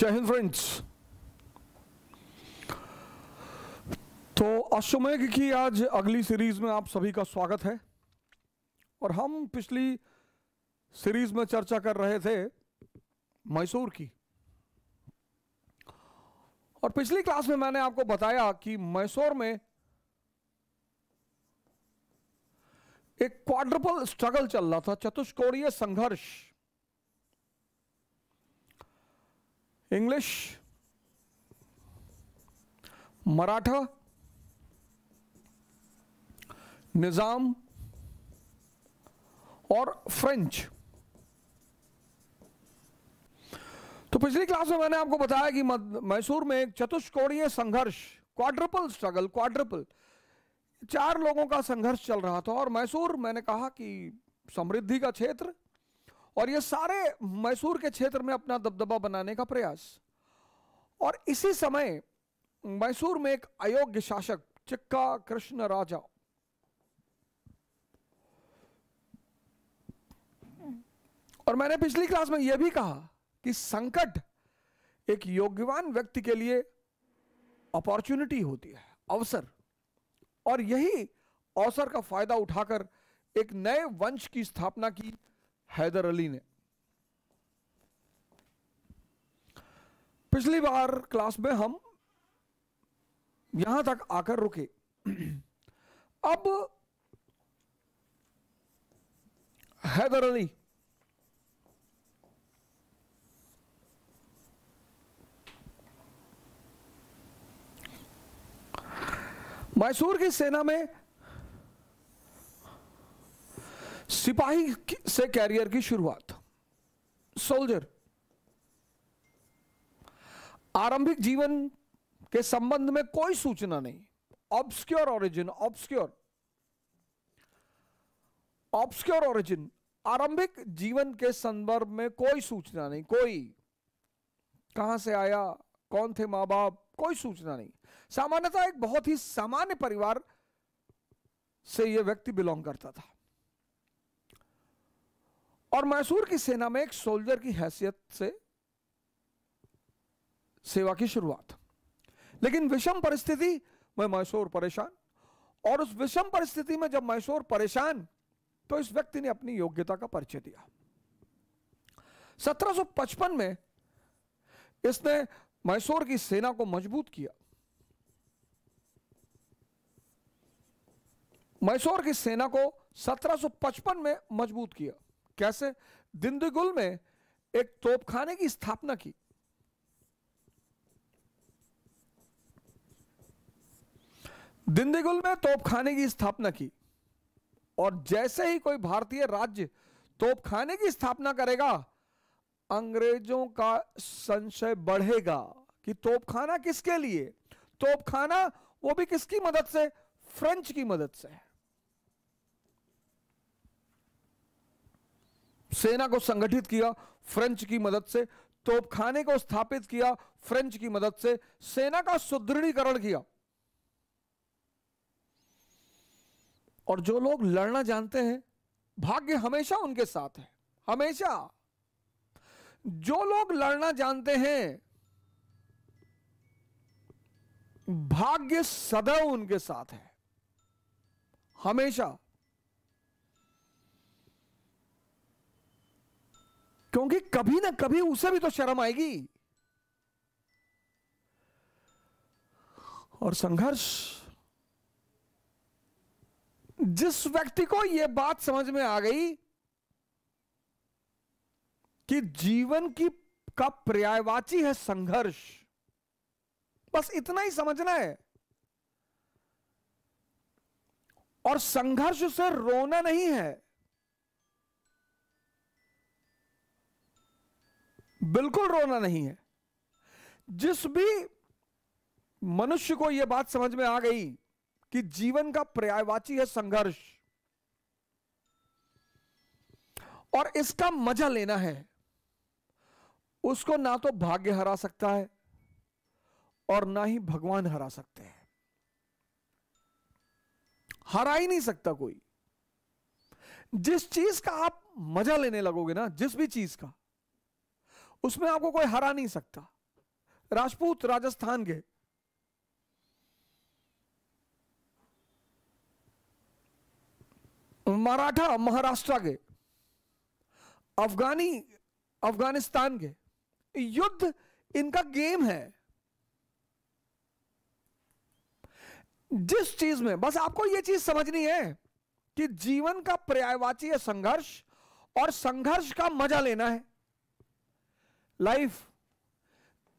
जय हिंद फ्रेंड्स। तो अश्वमेघ की आज अगली सीरीज में आप सभी का स्वागत है। और हम पिछली सीरीज में चर्चा कर रहे थे मैसूर की। और पिछली क्लास में मैंने आपको बताया कि मैसूर में एक क्वाड्रुपल स्ट्रगल चल रहा था, चतुष्कोणीय संघर्ष। इंग्लिश, मराठा, निजाम और फ्रेंच। तो पिछली क्लास में मैंने आपको बताया कि मैसूर में एक चतुष्कोणीय संघर्ष, क्वाड्रुपल स्ट्रगल, क्वाड्रुपल, 4 लोगों का संघर्ष चल रहा था। और मैसूर, मैंने कहा कि समृद्धि का क्षेत्र, और ये सारे मैसूर के क्षेत्र में अपना दबदबा बनाने का प्रयास। और इसी समय मैसूर में एक अयोग्य शासक, चिक्का कृष्ण राजा, और मैंने पिछली क्लास में यह भी कहा कि संकट एक योग्यवान व्यक्ति के लिए अपॉर्चुनिटी होती है, अवसर। और यही अवसर का फायदा उठाकर एक नए वंश की स्थापना की हैदर अली ने। पिछली बार क्लास में हम यहां तक आकर रुके। अब हैदर अली मैसूर की सेना में सिपाही से कैरियर की शुरुआत, सोल्जर। आरंभिक जीवन के संबंध में कोई सूचना नहीं, ऑब्सक्योर ओरिजिन, ऑब्सक्योर ओरिजिन, आरंभिक जीवन के संदर्भ में कोई सूचना नहीं। कोई कहां से आया, कौन थे मां बाप, कोई सूचना नहीं। सामान्यतः एक बहुत ही सामान्य परिवार से यह व्यक्ति बिलोंग करता था। और मैसूर की सेना में एक सोल्जर की हैसियत से सेवा की शुरुआत। लेकिन विषम परिस्थिति में मैसूर परेशान, और उस विषम परिस्थिति में जब मैसूर परेशान, तो इस व्यक्ति ने अपनी योग्यता का परिचय दिया। 1755 में इसने मैसूर की सेना को मजबूत किया। मैसूर की सेना को 1755 में मजबूत किया। कैसे? दिंदीगुल में एक तोपखाने की स्थापना की। दिंदीगुल में तोपखाने की स्थापना की। और जैसे ही कोई भारतीय राज्य तोपखाने की स्थापना करेगा, अंग्रेजों का संशय बढ़ेगा कि तोपखाना किसके लिए? तोपखाना वो भी किसकी मदद से? फ्रेंच की मदद से। सेना को संगठित किया फ्रेंच की मदद से, तोपखाने को स्थापित किया फ्रेंच की मदद से, सेना का सुदृढ़ीकरण किया। और जो लोग लड़ना जानते हैं, भाग्य हमेशा उनके साथ है। हमेशा जो लोग लड़ना जानते हैं, भाग्य सदैव उनके साथ है, हमेशा। क्योंकि कभी ना कभी उसे भी तो शर्म आएगी। और संघर्ष, जिस व्यक्ति को यह बात समझ में आ गई कि जीवन की का पर्यायवाची है संघर्ष, बस इतना ही समझना है। और संघर्ष से रोना नहीं है, बिल्कुल रोना नहीं है। जिस भी मनुष्य को यह बात समझ में आ गई कि जीवन का पर्यायवाची है संघर्ष, और इसका मजा लेना है, उसको ना तो भाग्य हरा सकता है और ना ही भगवान हरा सकते हैं। हरा ही नहीं सकता कोई। जिस चीज का आप मजा लेने लगोगे ना, जिस भी चीज का, उसमें आपको कोई हरा नहीं सकता। राजपूत राजस्थान के, मराठा महाराष्ट्र के, अफगानी अफगानिस्तान के। युद्ध इनका गेम है। जिस चीज में बस आपको यह चीज समझनी है कि जीवन का पर्यायवाची है संघर्ष, और संघर्ष का मजा लेना है। लाइफ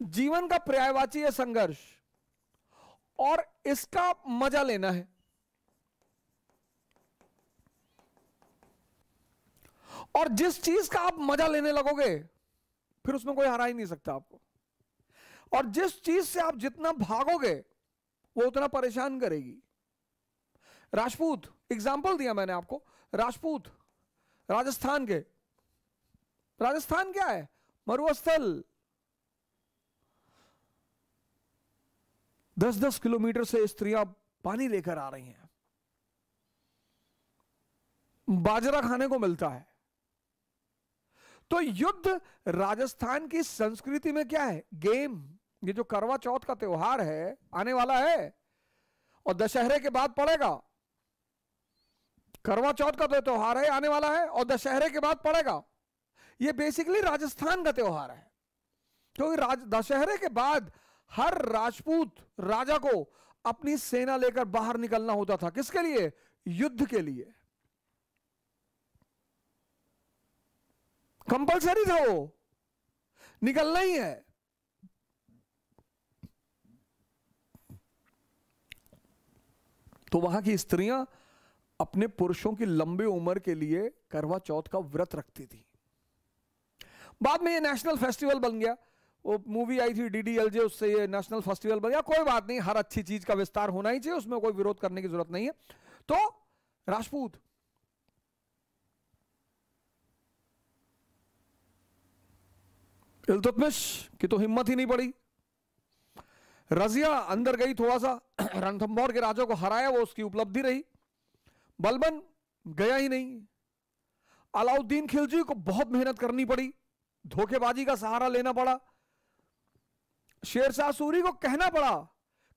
जीवन का पर्यायवाची है संघर्ष, और इसका मजा लेना है। और जिस चीज का आप मजा लेने लगोगे फिर उसमें कोई हरा ही नहीं सकता आपको। और जिस चीज से आप जितना भागोगे वो उतना परेशान करेगी। राजपूत एग्जाम्पल दिया मैंने आपको, राजपूत राजस्थान के। राजस्थान क्या है? मरुस्थल। 10-10 किलोमीटर से स्त्रियां पानी लेकर आ रही हैं, बाजरा खाने को मिलता है। तो युद्ध राजस्थान की संस्कृति में क्या है? गेम। ये जो करवा चौथ का त्योहार है आने वाला है, और दशहरे के बाद पड़ेगा। करवा चौथ का तो त्योहार है आने वाला है, और दशहरे के बाद पड़ेगा। ये बेसिकली राजस्थान का त्योहार है। क्योंकि दशहरे के बाद हर राजपूत राजा को अपनी सेना लेकर बाहर निकलना होता था। किसके लिए? युद्ध के लिए। कंपलसरी था, वो निकलना ही है। तो वहां की स्त्रियां अपने पुरुषों की लंबी उम्र के लिए करवा चौथ का व्रत रखती थी। बाद में ये नेशनल फेस्टिवल बन गया। वो मूवी आई थी DDLJ, उससे ये नेशनल फेस्टिवल बन गया। कोई बात नहीं, हर अच्छी चीज का विस्तार होना ही चाहिए, उसमें कोई विरोध करने की जरूरत नहीं है। तो राजपूत इल्तुतमिश की तो हिम्मत ही नहीं पड़ी। रजिया अंदर गई, थोड़ा सा रणथंभौर के राजा को हराया, वो उसकी उपलब्धि रही। बलबन गया ही नहीं। अलाउद्दीन खिलजी को बहुत मेहनत करनी पड़ी, धोखेबाजी का सहारा लेना पड़ा। शेरशाह सूरी को कहना पड़ा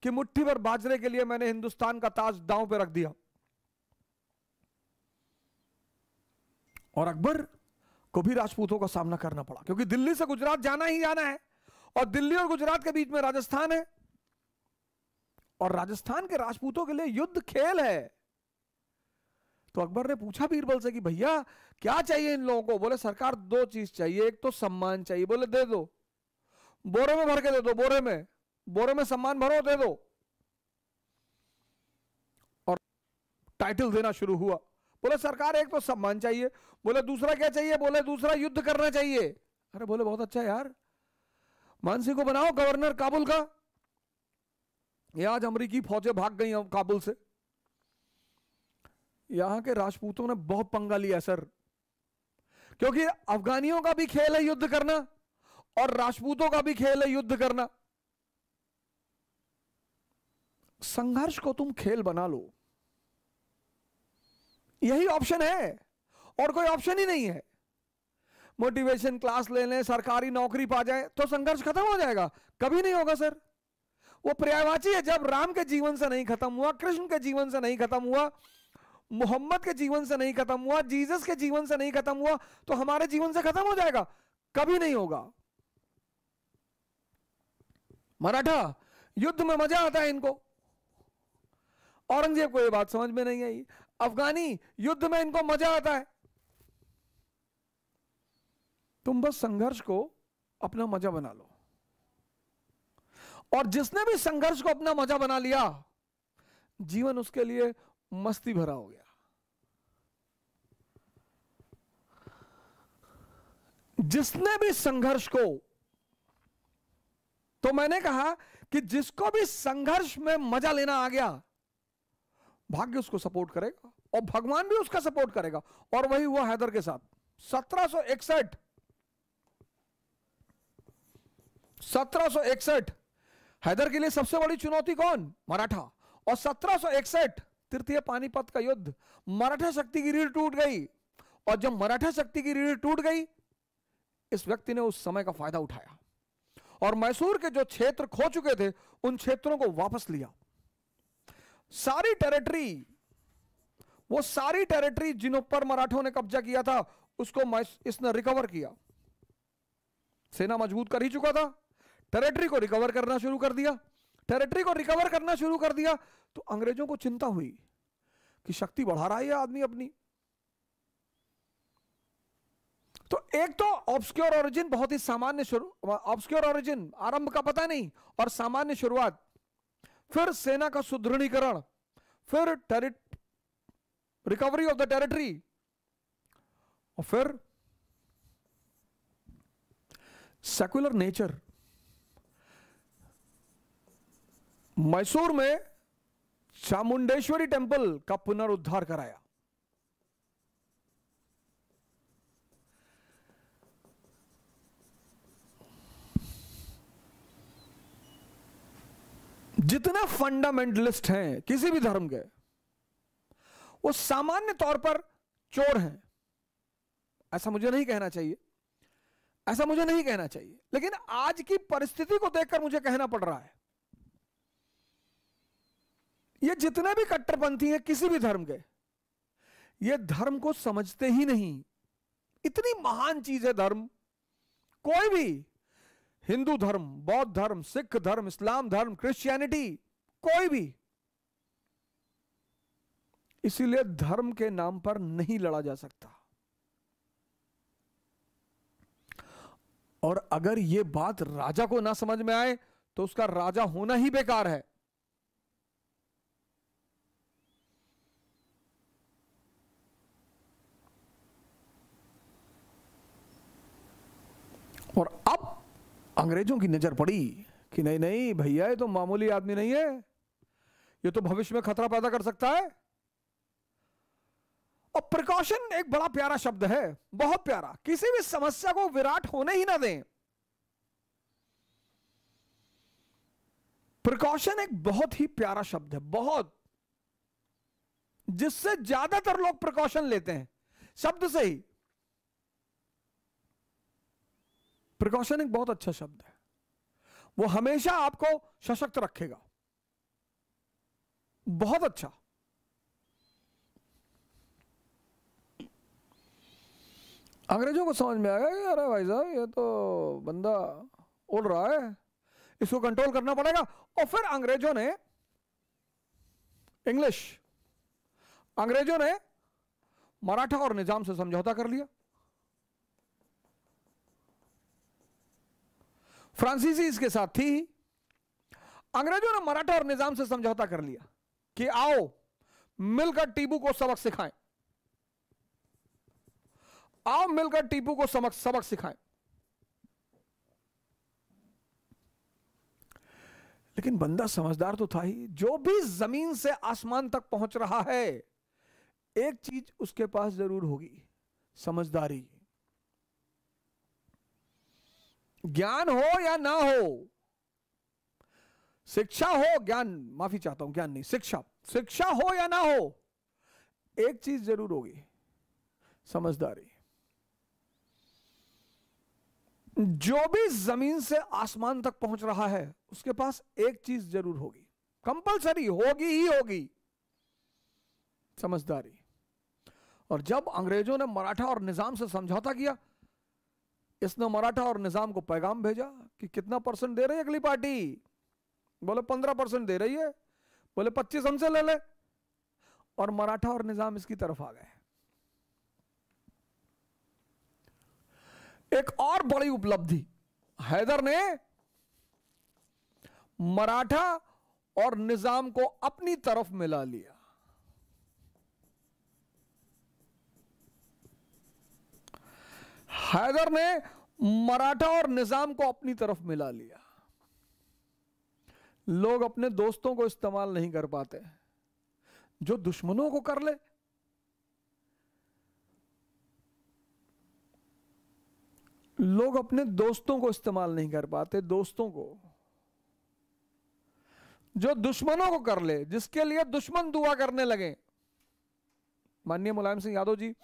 कि मुट्ठी भर बाजरे के लिए मैंने हिंदुस्तान का ताज दांव पे रख दिया। और अकबर को भी राजपूतों का सामना करना पड़ा, क्योंकि दिल्ली से गुजरात जाना ही जाना है, और दिल्ली और गुजरात के बीच में राजस्थान है, और राजस्थान के राजपूतों के लिए युद्ध खेल है। तो अकबर ने पूछा बीरबल से कि भैया क्या चाहिए इन लोगों को? बोले सरकार 2 चीज चाहिए, एक तो सम्मान चाहिए। बोले दे दो, बोरे में भर के दे दो, बोरे में सम्मान भरो, दे दो। और टाइटल देना शुरू हुआ। बोले सरकार एक तो सम्मान चाहिए। बोले दूसरा क्या चाहिए? बोले दूसरा युद्ध करना चाहिए। अरे बोले बहुत अच्छा यार, मानसी को बनाओ गवर्नर काबुल का। ये आज अमेरिकी फौजें भाग गई काबुल से। यहां के राजपूतों ने बहुत पंगा लिया सर, क्योंकि अफगानियों का भी खेल है युद्ध करना, और राजपूतों का भी खेल है युद्ध करना। संघर्ष को तुम खेल बना लो, यही ऑप्शन है, और कोई ऑप्शन ही नहीं है। मोटिवेशन क्लास ले लें, सरकारी नौकरी पा जाए तो संघर्ष खत्म हो जाएगा? कभी नहीं होगा सर। वो पर्यायवाची है। जब राम के जीवन से नहीं खत्म हुआ, कृष्ण के जीवन से नहीं खत्म हुआ, मोहम्मद के जीवन से नहीं खत्म हुआ, जीसस के जीवन से नहीं खत्म हुआ, तो हमारे जीवन से खत्म हो जाएगा? कभी नहीं होगा। मराठा युद्ध में मजा आता है इनको, औरंगजेब को यह बात समझ में नहीं आई। अफगानी युद्ध में इनको मजा आता है। तुम बस संघर्ष को अपना मजा बना लो, और जिसने भी संघर्ष को अपना मजा बना लिया, जीवन उसके लिए मस्ती भरा हो गया। जिसने भी संघर्ष को, तो मैंने कहा कि जिसको भी संघर्ष में मजा लेना आ गया, भाग्य उसको सपोर्ट करेगा और भगवान भी उसका सपोर्ट करेगा। और वही हुआ हैदर के साथ। 1761 हैदर के लिए सबसे बड़ी चुनौती कौन? मराठा। और 1761 तृतीय पानीपत का युद्ध, मराठा शक्ति की रीढ़ टूट गई। और जब मराठा शक्ति की रीढ़ टूट गई, इस व्यक्ति ने उस समय का फायदा उठाया और मैसूर के जो क्षेत्र खो चुके थे उन क्षेत्रों को वापस लिया। सारी टेरिटरी, वो सारी टेरिटरी जिन पर मराठों ने कब्जा किया था उसको इसने रिकवर किया। सेना मजबूत कर ही चुका था, टेरिटरी को रिकवर करना शुरू कर दिया। टेरिटरी को रिकवर करना शुरू कर दिया तो अंग्रेजों को चिंता हुई कि शक्ति बढ़ा रहा है यह आदमी अपनी। तो एक तो ऑब्सक्योर ओरिजिन, बहुत ही सामान्य ऑब्सक्योर ओरिजिन, आरंभ का पता नहीं और सामान्य शुरुआत, फिर सेना का सुदृढ़ीकरण, फिर रिकवरी ऑफ द टेरिटरी, और फिर सेक्युलर नेचर। मैसूर में चामुंडेश्वरी टेंपल का पुनरुद्धार कराया। जितने फंडामेंटलिस्ट हैं किसी भी धर्म के, वो सामान्य तौर पर चोर हैं। ऐसा मुझे नहीं कहना चाहिए, ऐसा मुझे नहीं कहना चाहिए, लेकिन आज की परिस्थिति को देखकर मुझे कहना पड़ रहा है। ये जितने भी कट्टरपंथी हैं किसी भी धर्म के, ये धर्म को समझते ही नहीं। इतनी महान चीज है धर्म, कोई भी हिंदू धर्म, बौद्ध धर्म, सिख धर्म, इस्लाम धर्म, क्रिश्चियनिटी, कोई भी, इसीलिए धर्म के नाम पर नहीं लड़ा जा सकता। और अगर यह बात राजा को ना समझ में आए तो उसका राजा होना ही बेकार है। और अब अंग्रेजों की नजर पड़ी कि नहीं नहीं भैया, ये तो मामूली आदमी नहीं है, ये तो भविष्य में खतरा पैदा कर सकता है। और प्रिकॉशन एक बड़ा प्यारा शब्द है, बहुत प्यारा। किसी भी समस्या को विराट होने ही ना दें। प्रिकॉशन एक बहुत ही प्यारा शब्द है, बहुत, जिससे ज्यादातर लोग प्रिकॉशन लेते हैं शब्द से ही। प्रिकॉशन एक बहुत अच्छा शब्द है, वो हमेशा आपको सशक्त रखेगा, बहुत अच्छा। अंग्रेजों को समझ में आया कि अरे भाई साहब ये तो बंदा उड़ रहा है, इसको कंट्रोल करना पड़ेगा। और फिर अंग्रेजों ने मराठा और निजाम से समझौता कर लिया। फ्रांसीसी इसके साथ थी। अंग्रेजों ने मराठा और निजाम से समझौता कर लिया कि आओ मिलकर टीपू को सबक सिखाएं, आओ मिलकर टीपू को सबक सिखाएं। लेकिन बंदा समझदार तो था ही। जो भी जमीन से आसमान तक पहुंच रहा है, एक चीज उसके पास जरूर होगी, समझदारी। ज्ञान हो या ना हो, शिक्षा हो, ज्ञान, माफी चाहता हूं, ज्ञान नहीं, शिक्षा हो या ना हो, एक चीज जरूर होगी, समझदारी। जो भी जमीन से आसमान तक पहुंच रहा है उसके पास एक चीज जरूर होगी, कंपलसरी होगी ही होगी, समझदारी। और जब अंग्रेजों ने मराठा और निजाम से समझौता किया, इसने मराठा और निजाम को पैगाम भेजा कि कितना % दे रही है अगली पार्टी। बोले 15% दे रही है, बोले 25 हमसे ले ले। और मराठा और निजाम इसकी तरफ आ गए। एक और बड़ी उपलब्धि, हैदर ने मराठा और निजाम को अपनी तरफ मिला लिया। हैदर ने मराठा और निजाम को अपनी तरफ मिला लिया। लोग अपने दोस्तों को इस्तेमाल नहीं कर पाते, जो दुश्मनों को कर ले। लोग अपने दोस्तों को इस्तेमाल नहीं कर पाते, दोस्तों को, जो दुश्मनों को कर ले, जिसके लिए दुश्मन दुआ करने लगे। माननीय मुलायम सिंह यादव जी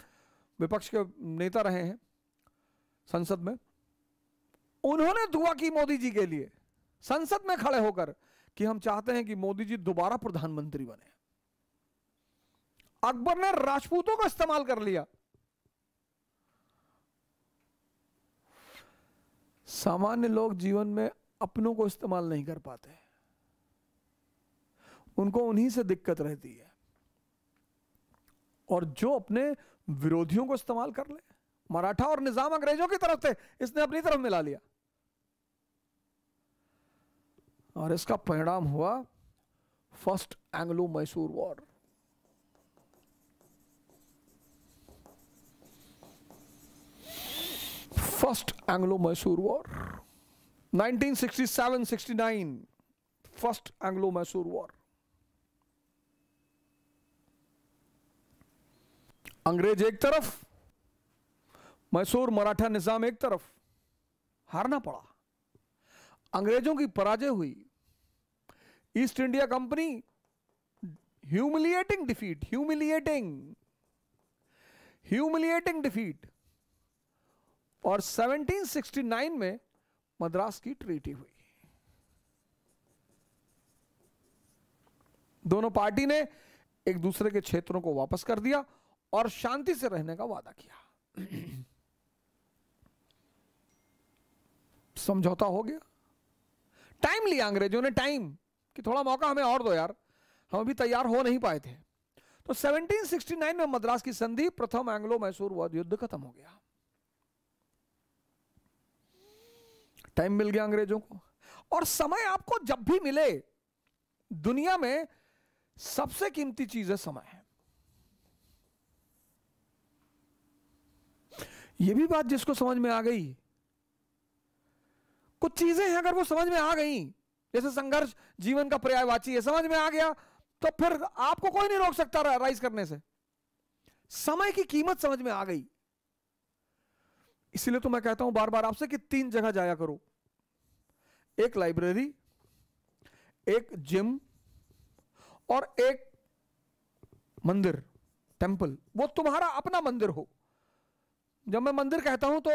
विपक्ष के नेता रहे हैं संसद में, उन्होंने दुआ की मोदी जी के लिए संसद में खड़े होकर कि हम चाहते हैं कि मोदी जी दोबारा प्रधानमंत्री बने। अकबर ने राजपूतों को इस्तेमाल कर लिया। सामान्य लोग जीवन में अपनों को इस्तेमाल नहीं कर पाते, उनको उन्हीं से दिक्कत रहती है। और जो अपने विरोधियों को इस्तेमाल कर ले, मराठा और निजाम अंग्रेजों की तरफ थे, इसने अपनी तरफ मिला लिया और इसका परिणाम हुआ first Anglo Mysore war. First Anglo Mysore war 1967-69, first Anglo Mysore war. अंग्रेज एक तरफ, मैसूर मराठा निजाम एक तरफ। हारना पड़ा, अंग्रेजों की पराजय हुई। East India company, humiliating defeat, humiliating defeat. और 1769 में मद्रास की ट्रीटी हुई। दोनों पार्टी ने एक दूसरे के क्षेत्रों को वापस कर दिया और शांति से रहने का वादा किया। समझौता हो गया। टाइम लिया अंग्रेजों ने, टाइम कि थोड़ा मौका हमें और दो यार, हम अभी तैयार हो नहीं पाए थे। तो 1769 में मद्रास की संधि, प्रथम एंग्लो मैसूर युद्ध खत्म हो गया। टाइम मिल गया अंग्रेजों को। और समय आपको जब भी मिले, दुनिया में सबसे कीमती चीज है समय। यह भी बात जिसको समझ में आ गई, कुछ चीजें हैं अगर वो समझ में आ गई, जैसे संघर्ष जीवन का पर्यायवाची है, समझ में आ गया तो फिर आपको कोई नहीं रोक सकता राइज करने से। समय की कीमत समझ में आ गई। इसलिए तो मैं कहता हूं बार बार आपसे कि 3 जगह जाया करो, एक लाइब्रेरी, एक जिम और एक मंदिर, टेंपल। वो तुम्हारा अपना मंदिर हो। जब मैं मंदिर कहता हूं तो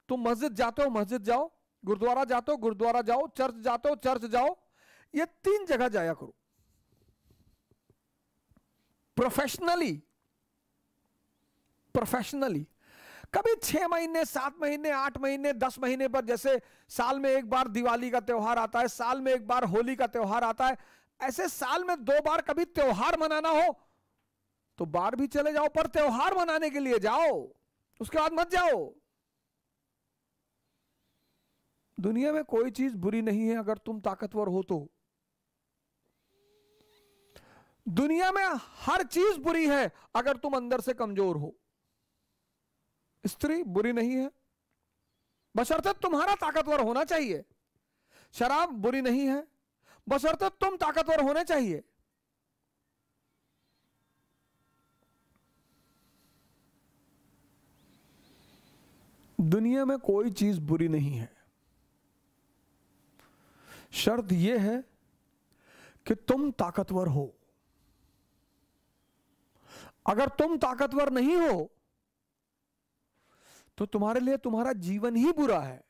तुम मस्जिद जाते हो, मस्जिद जाओ, गुरुद्वारा जाते हो, गुरुद्वारा जाओ, चर्च जाते हो, चर्च जाओ। ये 3 जगह जाया करो। प्रोफेशनली कभी 6 महीने, 7 महीने, 8 महीने, 10 महीने पर, जैसे साल में एक बार दिवाली का त्योहार आता है, साल में एक बार होली का त्योहार आता है, ऐसे साल में 2 बार कभी त्योहार मनाना हो तो बाहर भी चले जाओ, पर त्योहार मनाने के लिए जाओ, उसके बाद मत जाओ। दुनिया में कोई चीज बुरी नहीं है अगर तुम ताकतवर हो तो। दुनिया में हर चीज बुरी है अगर तुम अंदर से कमजोर हो। स्त्री बुरी नहीं है बशर्ते तुम्हारा ताकतवर होना चाहिए। शराब बुरी नहीं है बशर्ते तुम ताकतवर होने चाहिए। दुनिया में कोई चीज बुरी नहीं है, शर्त यह है कि तुम ताकतवर हो। अगर तुम ताकतवर नहीं हो तो तुम्हारे लिए तुम्हारा जीवन ही बुरा है।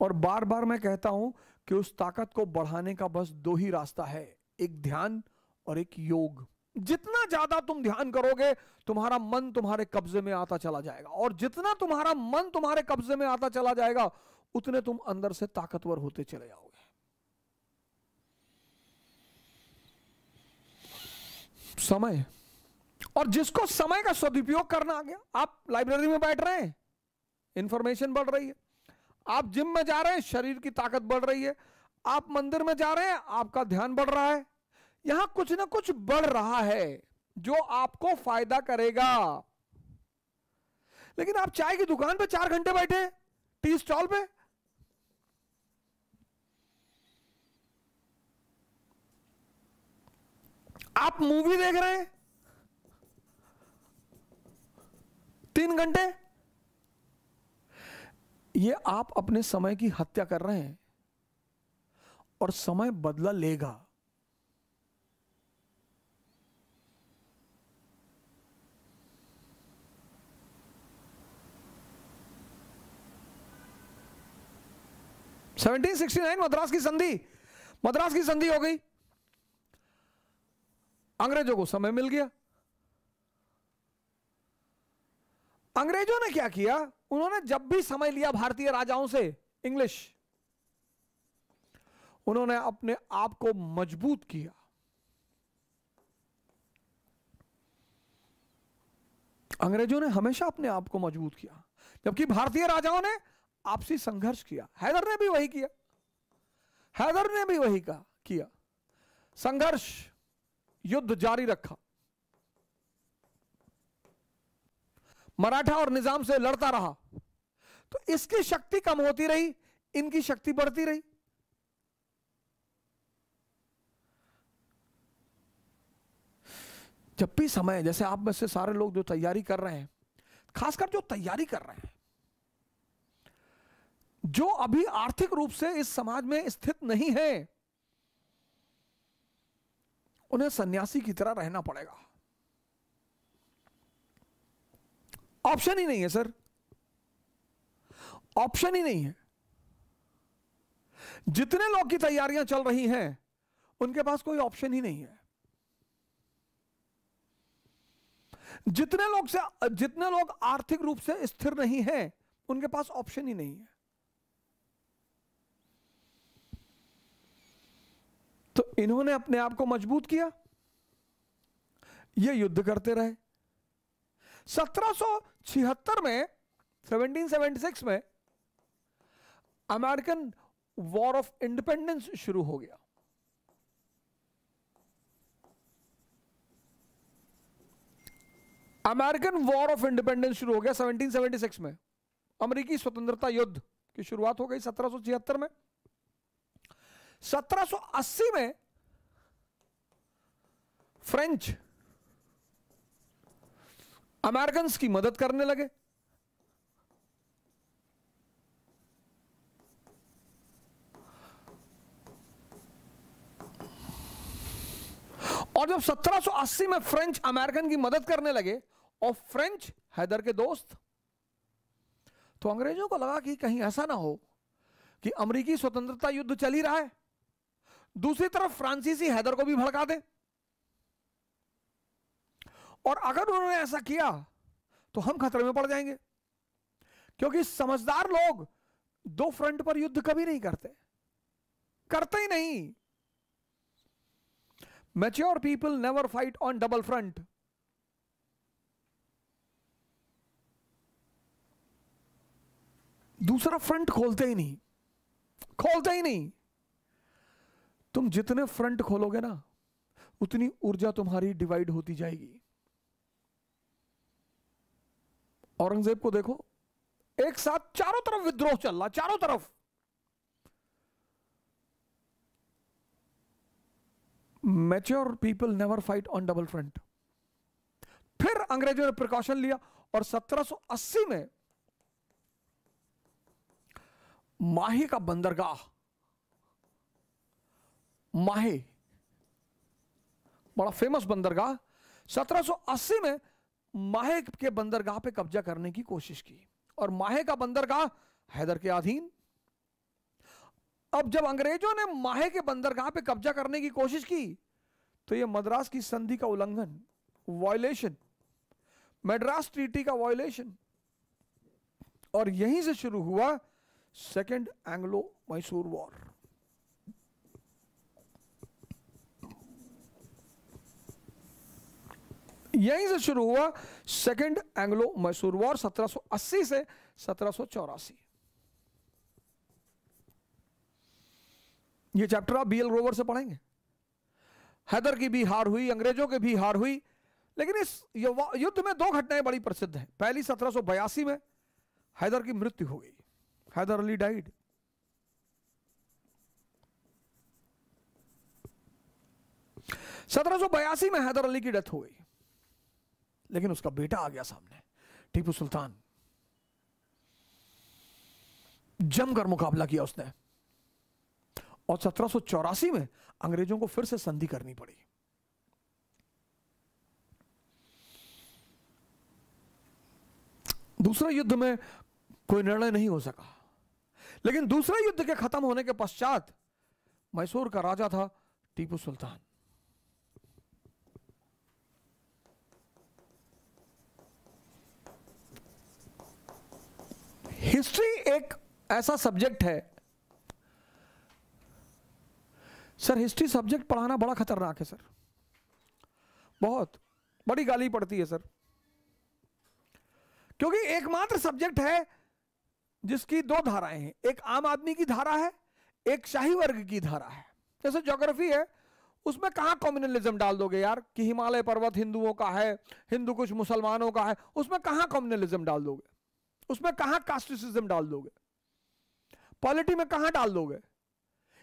और बार बार मैं कहता हूं कि उस ताकत को बढ़ाने का बस 2 ही रास्ता है, एक ध्यान और एक योग। जितना ज्यादा तुम ध्यान करोगे, तुम्हारा मन तुम्हारे कब्जे में आता चला जाएगा, और जितना तुम्हारा मन तुम्हारे कब्जे में आता चला जाएगा, उतने तुम अंदर से ताकतवर होते चले जाओगे। समय, और जिसको समय का सदुपयोग करना आ गया, आप लाइब्रेरी में बैठ रहे हैं, इंफॉर्मेशन बढ़ रही है, आप जिम में जा रहे हैं, शरीर की ताकत बढ़ रही है, आप मंदिर में जा रहे हैं, आपका ध्यान बढ़ रहा है, यहां कुछ ना कुछ बढ़ रहा है जो आपको फायदा करेगा। लेकिन आप चाय की दुकान पे 4 घंटे बैठे, टी स्टॉल पे, आप मूवी देख रहे हैं 3 घंटे, ये आप अपने समय की हत्या कर रहे हैं, और समय बदला लेगा। 1769 मद्रास की संधि हो गई। अंग्रेजों को समय मिल गया। अंग्रेजों ने क्या किया, उन्होंने जब भी समय लिया भारतीय राजाओं से, इंग्लिश, उन्होंने अपने आप को मजबूत किया। अंग्रेजों ने हमेशा अपने आप को मजबूत किया, जबकि भारतीय राजाओं ने आपसी संघर्ष किया। हैदर ने भी वही किया, किया संघर्ष, युद्ध जारी रखा, मराठा और निजाम से लड़ता रहा। तो इसकी शक्ति कम होती रही, इनकी शक्ति बढ़ती रही। जब भी समय, जैसे आप में से सारे लोग जो तैयारी कर रहे हैं, खासकर जो तैयारी कर रहे हैं, जो अभी आर्थिक रूप से इस समाज में स्थित नहीं है, उन्हें सन्यासी की तरह रहना पड़ेगा। ऑप्शन ही नहीं है सर, ऑप्शन ही नहीं है। जितने लोग की तैयारियां चल रही हैं, उनके पास कोई ऑप्शन ही नहीं है। जितने लोग आर्थिक रूप से स्थिर नहीं हैं, उनके पास ऑप्शन ही नहीं है। तो इन्होंने अपने आप को मजबूत किया, ये युद्ध करते रहे। 1776 में, 1776 में अमेरिकन वॉर ऑफ इंडिपेंडेंस शुरू हो गया। अमेरिकन वॉर ऑफ इंडिपेंडेंस शुरू हो गया 1776 में। अमेरिकी स्वतंत्रता युद्ध की शुरुआत हो गई 1776 में। 1780 में फ्रेंच अमेरिकन की मदद करने लगे। और जब 1780 में फ्रेंच अमेरिकन की मदद करने लगे, और फ्रेंच हैदर के दोस्त, तो अंग्रेजों को लगा कि कहीं ऐसा ना हो कि अमेरिकी स्वतंत्रता युद्ध चल ही रहा है, दूसरी तरफ फ्रांसीसी हैदर को भी भड़का दे। और अगर उन्होंने ऐसा किया तो हम खतरे में पड़ जाएंगे, क्योंकि समझदार लोग दो फ्रंट पर युद्ध कभी नहीं करते ही नहीं। Mature people never fight on double front. दूसरा फ्रंट खोलते ही नहीं। तुम जितने फ्रंट खोलोगे ना, उतनी ऊर्जा तुम्हारी डिवाइड होती जाएगी। औरंगजेब को देखो, एक साथ चारों तरफ विद्रोह चल रहा, चारों तरफ। Mature people never fight on double front. फिर अंग्रेजों ने प्रिकॉशन लिया और 1780 में माहे का बंदरगाह, माहे बड़ा फेमस बंदरगाह, 1780 में माहे के बंदरगाह पे कब्जा करने की कोशिश की, और माहे का बंदरगाह हैदर के अधीन। अब जब अंग्रेजों ने माहे के बंदरगाह पे कब्जा करने की कोशिश की, तो यह मद्रास की संधि का उल्लंघन, वायलेशन, मद्रास ट्रीटी का वायलेशन, और यहीं से शुरू हुआ सेकेंड एंग्लो मैसूर वॉर। यहीं से शुरू हुआ सेकेंड एंग्लो मैसूर वॉर 1780 से 1784। ये चैप्टर आप बीएल ग्रोवर से पढ़ेंगे। हैदर की भी हार हुई, अंग्रेजों की भी हार हुई, लेकिन इस युद्ध में दो घटनाएं बड़ी प्रसिद्ध हैं। पहली 1782 में हैदर की मृत्यु हो गई, हैदर अली डाइड। सत्रह में हैदर अली की डेथ हो गई, लेकिन उसका बेटा आ गया सामने, टीपू सुल्तान। जमकर मुकाबला किया उसने, और 1784 में अंग्रेजों को फिर से संधि करनी पड़ी। दूसरे युद्ध में कोई निर्णय नहीं हो सका, लेकिन दूसरे युद्ध के खत्म होने के पश्चात मैसूर का राजा था टीपू सुल्तान। हिस्ट्री एक ऐसा सब्जेक्ट है सर, हिस्ट्री सब्जेक्ट पढ़ाना बड़ा खतरनाक है सर, बहुत बड़ी गाली पड़ती है सर, क्योंकि एकमात्र सब्जेक्ट है जिसकी दो धाराएं हैं, एक आम आदमी की धारा है, एक शाही वर्ग की धारा है। जैसे ज्योग्राफी है, उसमें कहां कम्युनलिज्म डाल दोगे यार कि हिमालय पर्वत हिंदुओं का है, हिंदू कुछ मुसलमानों का है, उसमें कहां कम्युनलिज्म डाल दोगे, उसमें कहां कास्टिसिज्म डाल दोगे, पॉलिटी में कहां डाल दोगे,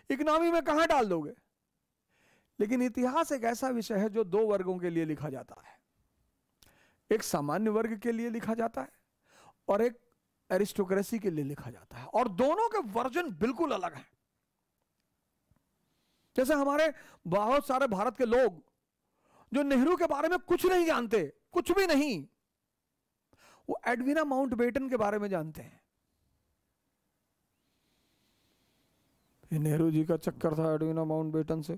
इकोनॉमी में कहां डाल दोगे। लेकिन इतिहास एक ऐसा विषय है जो दो वर्गों के लिए लिखा जाता है, एक सामान्य वर्ग के लिए लिखा जाता है और एक एरिस्टोक्रेसी के लिए लिखा जाता है, और दोनों के वर्जन बिल्कुल अलग हैं। जैसे हमारे बहुत सारे भारत के लोग जो नेहरू के बारे में कुछ नहीं जानते, कुछ भी नहीं, वो एडविना माउंटबेटन के बारे में जानते हैं। ये नेहरू जी का चक्कर था एडविना माउंटबेटन से,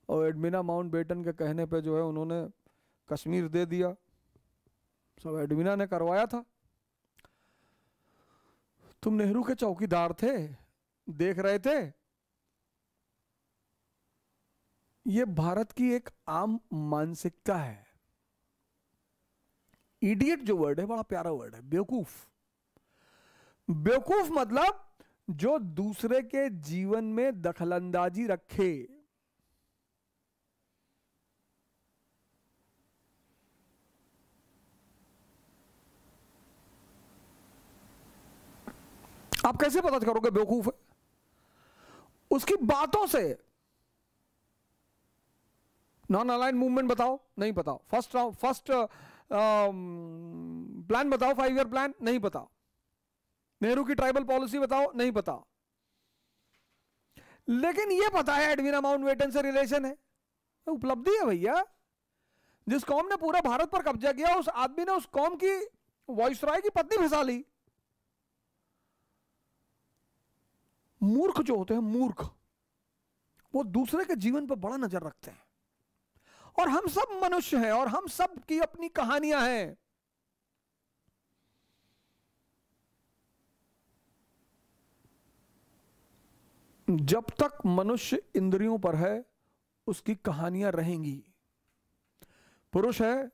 और एडविना माउंटबेटन के कहने पे जो है उन्होंने कश्मीर दे दिया, सब एडविना ने करवाया था। तुम नेहरू के चौकीदार थे, देख रहे थे। ये भारत की एक आम मानसिकता है। इडियट जो वर्ड है बड़ा प्यारा वर्ड है, बेवकूफ। बेवकूफ मतलब जो दूसरे के जीवन में दखलंदाजी रखे। आप कैसे पता करोगे बेवकूफ है? उसकी बातों से। नॉन अलाइन मूवमेंट बताओ, नहीं बताओ। फर्स्ट प्लान बताओ, 5 ईयर प्लान, नहीं पता। नेहरू की ट्राइबल पॉलिसी बताओ, नहीं पता। लेकिन यह पता है एडविना माउंटबेटन से रिलेशन है, उपलब्धि है भैया। जिस कौम ने पूरा भारत पर कब्जा किया, उस आदमी ने उस कौम की वाइसराय की पत्नी फंसा ली। मूर्ख जो होते हैं, मूर्ख, वो दूसरे के जीवन पर बड़ा नजर रखते हैं। और हम सब मनुष्य हैं और हम सब की अपनी कहानियां हैं। जब तक मनुष्य इंद्रियों पर है उसकी कहानियां रहेंगी। पुरुष है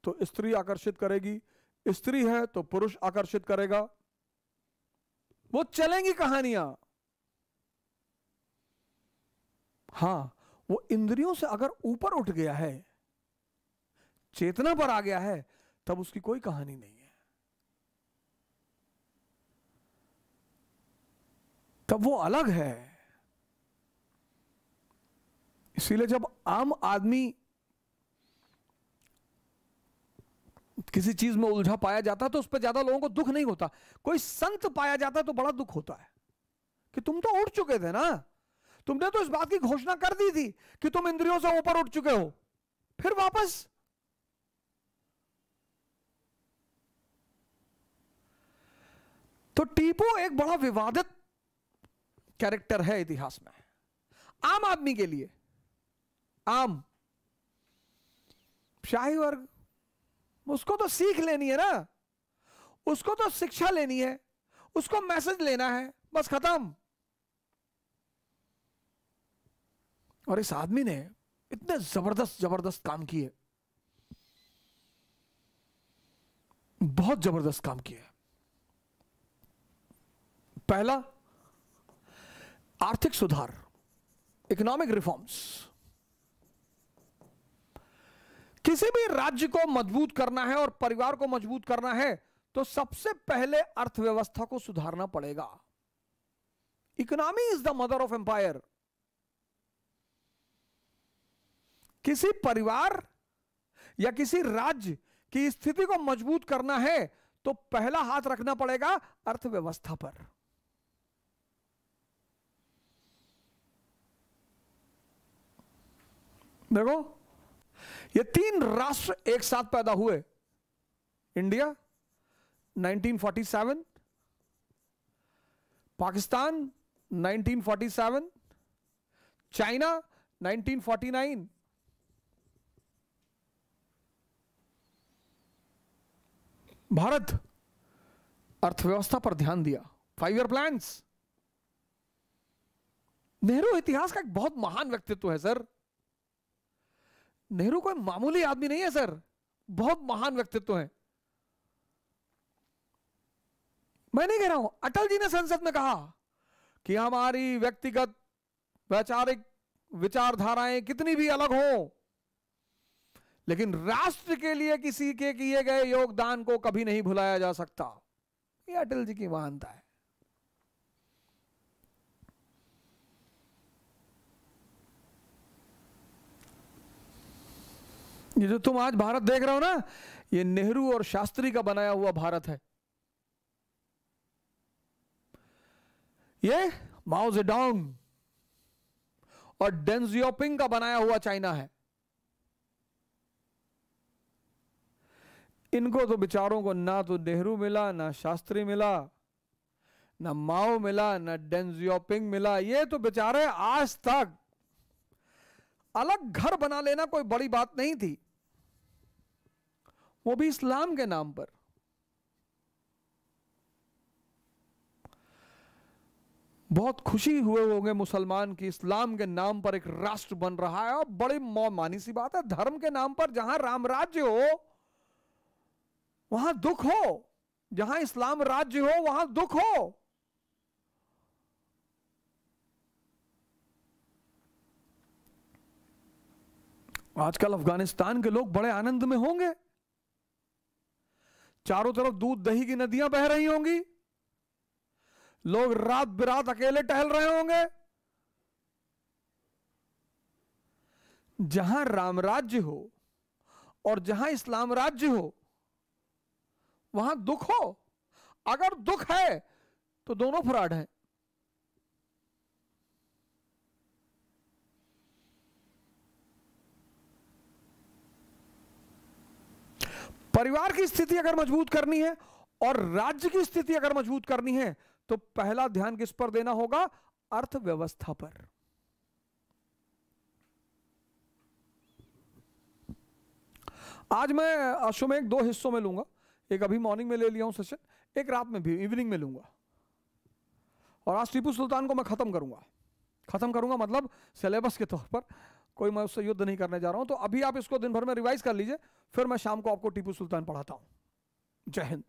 तो स्त्री आकर्षित करेगी, स्त्री है तो पुरुष आकर्षित करेगा, वो चलेंगी कहानियां। हां, वो इंद्रियों से अगर ऊपर उठ गया है, चेतना पर आ गया है, तब उसकी कोई कहानी नहीं है, तब वो अलग है। इसीलिए जब आम आदमी किसी चीज में उलझा पाया जाता है तो उस पर ज्यादा लोगों को दुख नहीं होता। कोई संत पाया जाता है तो बड़ा दुख होता है कि तुम तो उठ चुके थे ना, तुमने तो इस बात की घोषणा कर दी थी कि तुम इंद्रियों से ऊपर उठ चुके हो, फिर वापस। तो टीपू एक बड़ा विवादित कैरेक्टर है इतिहास में, आम आदमी के लिए। आम शाही वर्ग, उसको तो सीख लेनी है ना, उसको तो शिक्षा लेनी है, उसको मैसेज लेना है, बस खत्म। और इस आदमी ने इतने जबरदस्त काम किए, बहुत जबरदस्त काम किए। पहला, आर्थिक सुधार, इकोनॉमिक रिफॉर्म्स। किसी भी राज्य को मजबूत करना है और परिवार को मजबूत करना है तो सबसे पहले अर्थव्यवस्था को सुधारना पड़ेगा। Economy is the mother of empire. किसी परिवार या किसी राज्य की स्थिति को मजबूत करना है तो पहला हाथ रखना पड़ेगा अर्थव्यवस्था पर। देखो, ये 3 राष्ट्र एक साथ पैदा हुए। India 1947, Pakistan 1947, China 1949। भारत अर्थव्यवस्था पर ध्यान दिया, 5 ईयर प्लान्स। नेहरू इतिहास का एक बहुत महान व्यक्तित्व है सर। नेहरू कोई मामूली आदमी नहीं है सर, बहुत महान व्यक्तित्व है। मैं नहीं कह रहा हूं, अटल जी ने संसद में कहा कि हमारी व्यक्तिगत वैचारिक विचारधाराएं कितनी भी अलग हो, लेकिन राष्ट्र के लिए किसी के किए गए योगदान को कभी नहीं भुलाया जा सकता। ये अटल जी की महानता है। ये जो तुम आज भारत देख रहे हो ना, ये नेहरू और शास्त्री का बनाया हुआ भारत है। ये माओ जेडोंग और डेंग जियाओपिंग का बनाया हुआ चाइना है। इनको तो बेचारों को ना तो नेहरू मिला, ना शास्त्री मिला, ना माओ मिला, ना डेंग जियाओपिंग मिला। ये तो बेचारे आज तक, अलग घर बना लेना कोई बड़ी बात नहीं थी, वो भी इस्लाम के नाम पर। बहुत खुशी हुए होंगे मुसलमान की इस्लाम के नाम पर एक राष्ट्र बन रहा है। और बड़ी मानी सी बात है, धर्म के नाम पर जहां राम राज्य हो वहां दुख हो, जहां इस्लाम राज्य हो वहां दुख हो। आजकल अफगानिस्तान के लोग बड़े आनंद में होंगे, चारों तरफ दूध दही की नदियां बह रही होंगी, लोग रात बिरात अकेले टहल रहे होंगे। जहां राम राज्य हो और जहां इस्लाम राज्य हो वहां दुख हो। अगर दुख है तो दोनों फ्रॉड हैं। परिवार की स्थिति अगर मजबूत करनी है और राज्य की स्थिति अगर मजबूत करनी है तो पहला ध्यान किस पर देना होगा? अर्थव्यवस्था पर। आज मैं अश्वमेध 2 हिस्सों में लूंगा, एक अभी मॉर्निंग में ले लिया हूं सेशन, एक रात में भी इवनिंग में लूंगा। और आज टीपू सुल्तान को मैं खत्म करूंगा मतलब सिलेबस के तौर पर, कोई मैं उससे युद्ध नहीं करने जा रहा हूं। तो अभी आप इसको दिन भर में रिवाइज कर लीजिए, फिर मैं शाम को आपको टीपू सुल्तान पढ़ाता हूं। जय हिंद।